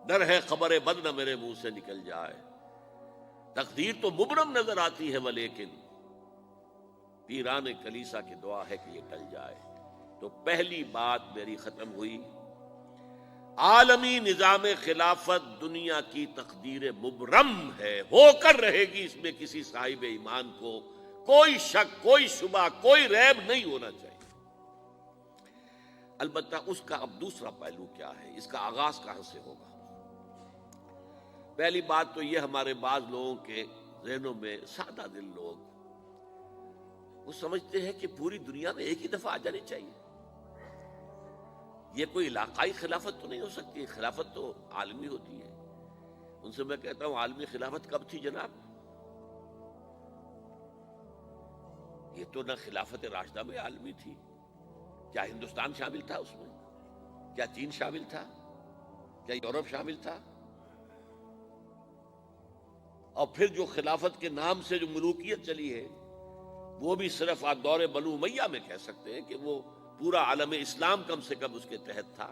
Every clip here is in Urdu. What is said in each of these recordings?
ڈر ہے خبر بد نہ میرے منہ سے نکل جائے، تقدیر تو مبرم نظر آتی ہے ولیکن پیران کلیسا کی دعا ہے کہ یہ ٹل جائے۔ تو پہلی بات میری ختم ہوئی، عالمی نظام خلافت دنیا کی تقدیر مبرم ہے، ہو کر رہے گی، اس میں کسی صاحب ایمان کو کوئی شک، کوئی شبہ، کوئی ریب نہیں ہونا چاہیے۔ البتہ اس کا اب دوسرا پہلو کیا ہے، اس کا آغاز کہاں سے ہوگا؟ پہلی بات تو یہ، ہمارے بعض لوگوں کے ذہنوں میں، سادہ دل لوگ وہ سمجھتے ہیں کہ پوری دنیا میں ایک ہی دفعہ آ جانی چاہیے، یہ کوئی علاقائی خلافت تو نہیں ہو سکتی، خلافت تو عالمی ہوتی ہے۔ ان سے میں کہتا ہوں عالمی خلافت کب تھی جناب؟ یہ تو نہ خلافت راشدہ میں عالمی تھی، کیا ہندوستان شامل تھا اس میں؟ کیا چین شامل تھا؟ کیا یورپ شامل تھا؟ اور پھر جو خلافت کے نام سے جو ملوکیت چلی ہے، وہ بھی صرف دور بنو امیہ میں کہہ سکتے ہیں کہ وہ پورا عالم اسلام کم سے کم اس کے تحت تھا۔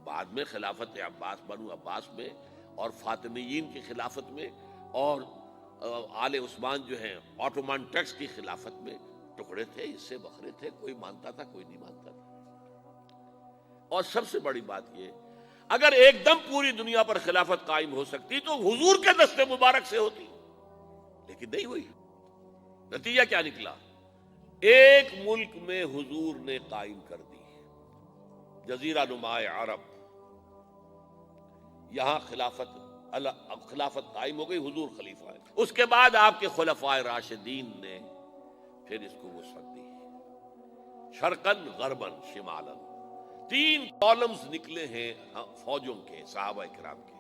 بعد میں خلافت عباس، بنو عباس میں اور فاطمیین کی خلافت میں اور آل عثمان جو ہیں آٹومان ٹرکس کی خلافت میں ٹکڑے تھے، اس سے بکھرے تھے، کوئی مانتا تھا کوئی نہیں مانتا تھا۔ اور سب سے بڑی بات یہ، اگر ایک دم پوری دنیا پر خلافت قائم ہو سکتی تو حضور کے دست مبارک سے ہوتی، لیکن نہیں ہوئی۔ نتیجہ کیا نکلا؟ ایک ملک میں حضور نے قائم کر دی، جزیرہ نما عرب، یہاں خلافت قائم ہو گئی، حضور خلیفہ ہے۔ اس کے بعد آپ کے خلفائے راشدین نے پھر اس کو وسعت دی، شرقاً غرباً شمالاً، 3 کالمز نکلے ہیں فوجوں کے، صحابہ کرام کے،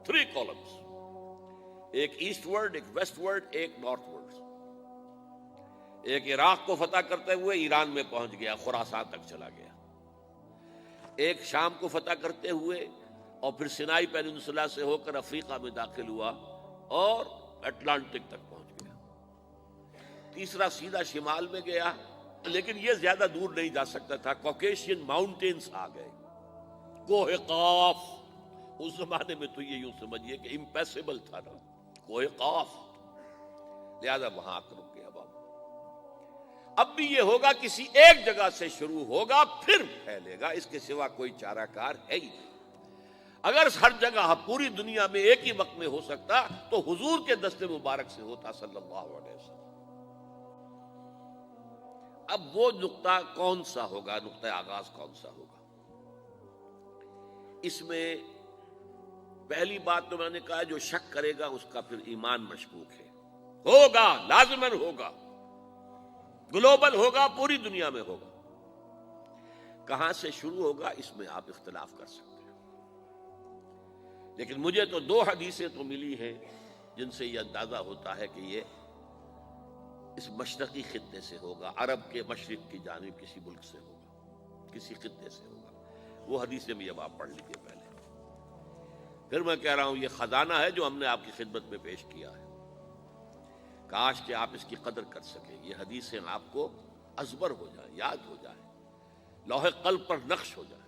3 کالمز، ایک ایسٹ ورڈ، ایک ویسٹ ورڈ، ایک نارتھ ورڈ۔ ایک عراق کو فتح کرتے ہوئے ایران میں پہنچ گیا، خراسان تک چلا گیا، ایک شام کو فتح کرتے ہوئے اور پھر سینائی پیننسولا سے ہو کر افریقہ میں داخل ہوا اور اٹلانٹک تک پہنچ گیا، تیسرا سیدھا شمال میں گیا، لیکن یہ زیادہ دور نہیں جا سکتا تھا، کوکیشین ماؤنٹینز آ گئے، کوہ قاف، اس زمانے میں تو یہ یوں سمجھیے کہ امپیسیبل تھا نا، کوہ قاف، لہذا وہاں آ کر رک گیا بابا۔ اب بھی یہ ہوگا، کسی ایک جگہ سے شروع ہوگا پھر پھیلے گا، اس کے سوا کوئی چارہ کار ہے ہی نہیں۔ اگر ہر جگہ پوری دنیا میں ایک ہی وقت میں ہو سکتا تو حضور کے دست مبارک سے ہوتا صلی اللہ علیہ وسلم۔ اب وہ نقطہ کون سا ہوگا، نقطہ آغاز کون سا ہوگا؟ اس میں پہلی بات تو میں نے کہا، جو شک کرے گا اس کا پھر ایمان مشکوک ہے، ہوگا، لازماً ہوگا، گلوبل ہوگا، پوری دنیا میں ہوگا۔ کہاں سے شروع ہوگا اس میں آپ اختلاف کر سکتے ہیں، لیکن مجھے تو 2 حدیثیں تو ملی ہیں جن سے یہ اندازہ ہوتا ہے کہ یہ اس مشرقی خطے سے ہوگا، عرب کے مشرق کی جانب کسی ملک سے ہوگا، کسی خطے سے ہوگا۔ وہ حدیثیں بھی اب آپ پڑھ لیجیے پہلے، پھر میں کہہ رہا ہوں یہ خزانہ ہے جو ہم نے آپ کی خدمت میں پیش کیا ہے، کاش کہ آپ اس کی قدر کر سکیں، یہ حدیثیں آپ کو ازبر ہو جائیں، یاد ہو جائیں، لوح قلب پر نقش ہو جائیں۔